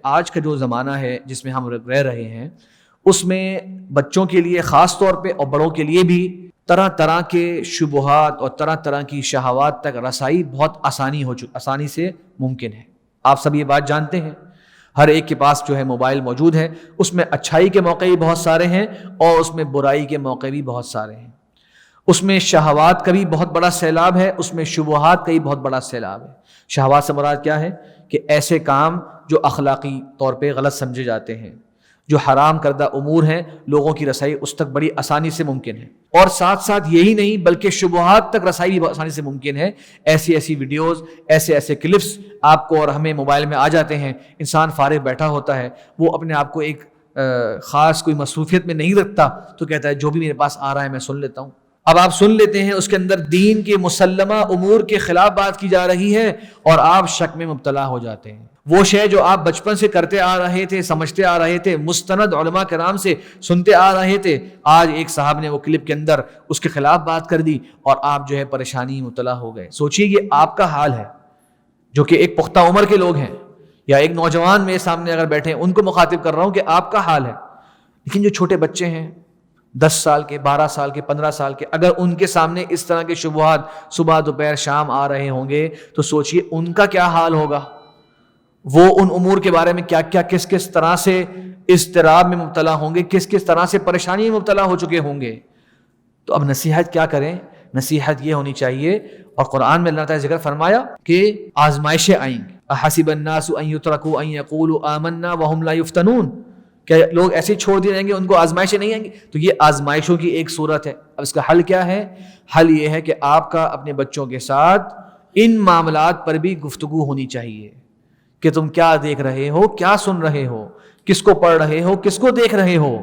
آج کا جو زمانہ ہے جس میں ہم رہ رہے ہیں اس میں بچوں کے لیے خاص طور پہ اور بڑوں کے لیے بھی طرح طرح کے شبہات اور طرح طرح کی شہوات تک رسائی بہت آسانی سے ممکن ہے۔ آپ سب یہ بات جانتے ہیں، ہر ایک کے پاس جو ہے موبائل موجود ہے، اس میں اچھائی کے موقع بھی بہت سارے ہیں اور اس میں برائی کے موقع بھی بہت سارے ہیں۔ اس میں شہوات کا بھی بہت بڑا سیلاب ہے، اس میں شبہات کا بھی بہت بڑا سیلاب ہے۔ شہوات سے مراد کیا ہے کہ ایسے کام جو اخلاقی طور پہ غلط سمجھے جاتے ہیں، جو حرام کردہ امور ہیں، لوگوں کی رسائی اس تک بڑی آسانی سے ممکن ہے۔ اور ساتھ ساتھ یہی نہیں بلکہ شبہات تک رسائی بھی بہت آسانی سے ممکن ہے۔ ایسی ویڈیوز، ایسے کلپس آپ کو اور ہمیں موبائل میں آ جاتے ہیں۔ انسان فارغ بیٹھا ہوتا ہے، وہ اپنے آپ کو ایک خاص کوئی مصروفیت میں نہیں رکھتا تو کہتا ہے جو بھی میرے پاس آ رہا ہے میں سن لیتا ہوں۔ اب آپ سن لیتے ہیں، اس کے اندر دین کے مسلمہ امور کے خلاف بات کی جا رہی ہے اور آپ شک میں مبتلا ہو جاتے ہیں۔ وہ شے جو آپ بچپن سے کرتے آ رہے تھے، سمجھتے آ رہے تھے، مستند علماء کرام سے سنتے آ رہے تھے، آج ایک صاحب نے وہ کلپ کے اندر اس کے خلاف بات کر دی اور آپ جو ہے پریشانی مبتلا ہو گئے۔ سوچئے یہ آپ کا حال ہے جو کہ ایک پختہ عمر کے لوگ ہیں، یا ایک نوجوان میرے سامنے اگر بیٹھے ہیں ان کو مخاطب کر رہا ہوں کہ آپ کا حال ہے۔ لیکن جو چھوٹے بچے ہیں 10 سال کے، 12 سال کے، 15 سال کے، اگر ان کے سامنے اس طرح کے شبہات صبح دوپہر شام آ رہے ہوں گے تو سوچئے ان کا کیا حال ہوگا۔ وہ ان امور کے بارے میں کیا کس طرح سے اضطراب میں مبتلا ہوں گے، کس طرح سے پریشانی میں مبتلا ہو چکے ہوں گے۔ تو اب نصیحت کیا کریں؟ نصیحت یہ ہونی چاہیے، اور قرآن میں اللہ تعالیٰ ذکر فرمایا کہ آزمائشیں آئیں گی۔ احسب الناس ان یترکوا ان یقولوا آمنا وهم لا یفتنون، کیا لوگ ایسے ہی چھوڑ دیے جائیں گے، ان کو آزمائشیں نہیں آئیں گی؟ تو یہ آزمائشوں کی ایک صورت ہے۔ اب اس کا حل کیا ہے؟ حل یہ ہے کہ آپ کا اپنے بچوں کے ساتھ ان معاملات پر بھی گفتگو ہونی چاہیے کہ تم کیا دیکھ رہے ہو، کیا سن رہے ہو، کس کو پڑھ رہے ہو، کس کو دیکھ رہے ہو۔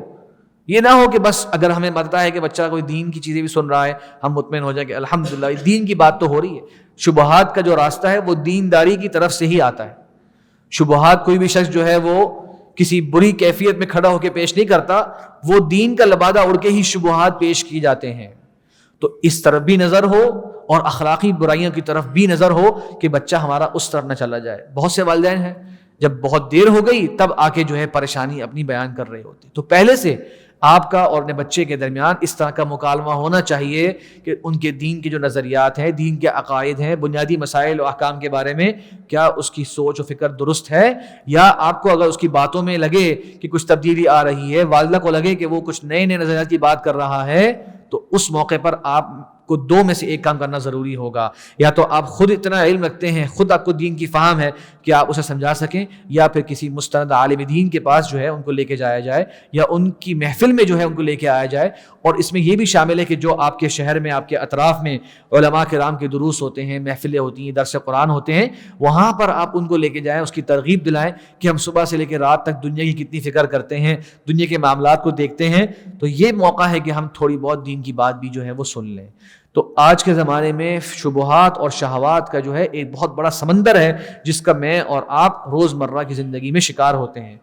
یہ نہ ہو کہ بس اگر ہمیں پتہ ہے کہ بچہ کوئی دین کی چیزیں بھی سن رہا ہے ہم مطمئن ہو جائیں کہ الحمدللہ دین کی بات تو ہو رہی ہے۔ شبہات کا جو راستہ ہے وہ دینداری کی طرف سے ہی آتا ہے۔ شبہات کوئی بھی شخص جو ہے وہ کسی بری کیفیت میں کھڑا ہو کے پیش نہیں کرتا، وہ دین کا لبادہ اڑ کے ہی شبہات پیش کی جاتے ہیں۔ تو اس طرف بھی نظر ہو اور اخلاقی برائیوں کی طرف بھی نظر ہو کہ بچہ ہمارا اس طرف نہ چلا جائے۔ بہت سے والدین ہیں جب بہت دیر ہو گئی تب آ کے جو ہے پریشانی اپنی بیان کر رہے ہوتے۔ تو پہلے سے آپ کا اور اپنے بچے کے درمیان اس طرح کا مکالمہ ہونا چاہیے کہ ان کے دین کے جو نظریات ہیں، دین کے عقائد ہیں، بنیادی مسائل و احکام کے بارے میں کیا اس کی سوچ و فکر درست ہے، یا آپ کو اگر اس کی باتوں میں لگے کہ کچھ تبدیلی آ رہی ہے، والدہ کو لگے کہ وہ کچھ نئے نظریات کی بات کر رہا ہے، تو اس موقع پر آپ کو دو میں سے ایک کام کرنا ضروری ہوگا۔ یا تو آپ خود اتنا علم رکھتے ہیں، خود آپ کو دین کی فہم ہے کہ آپ اسے سمجھا سکیں، یا پھر کسی مستند عالم دین کے پاس جو ہے ان کو لے کے جایا جائے، یا ان کی محفل میں جو ہے ان کو لے کے آیا جائے۔ اور اس میں یہ بھی شامل ہے کہ جو آپ کے شہر میں، آپ کے اطراف میں علماء کرام کے دروس ہوتے ہیں، محفلیں ہوتی ہیں، درس قرآن ہوتے ہیں، وہاں پر آپ ان کو لے کے جائیں، اس کی ترغیب دلائیں کہ ہم صبح سے لے کے رات تک دنیا کی کتنی فکر کرتے ہیں، دنیا کے معاملات کو دیکھتے ہیں، تو یہ موقع ہے کہ ہم تھوڑی بہت دین کی بات بھی جو ہے وہ سن لیں۔ تو آج کے زمانے میں شبہات اور شہوات کا جو ہے ایک بہت بڑا سمندر ہے جس کا میں اور آپ روزمرہ کی زندگی میں شکار ہوتے ہیں۔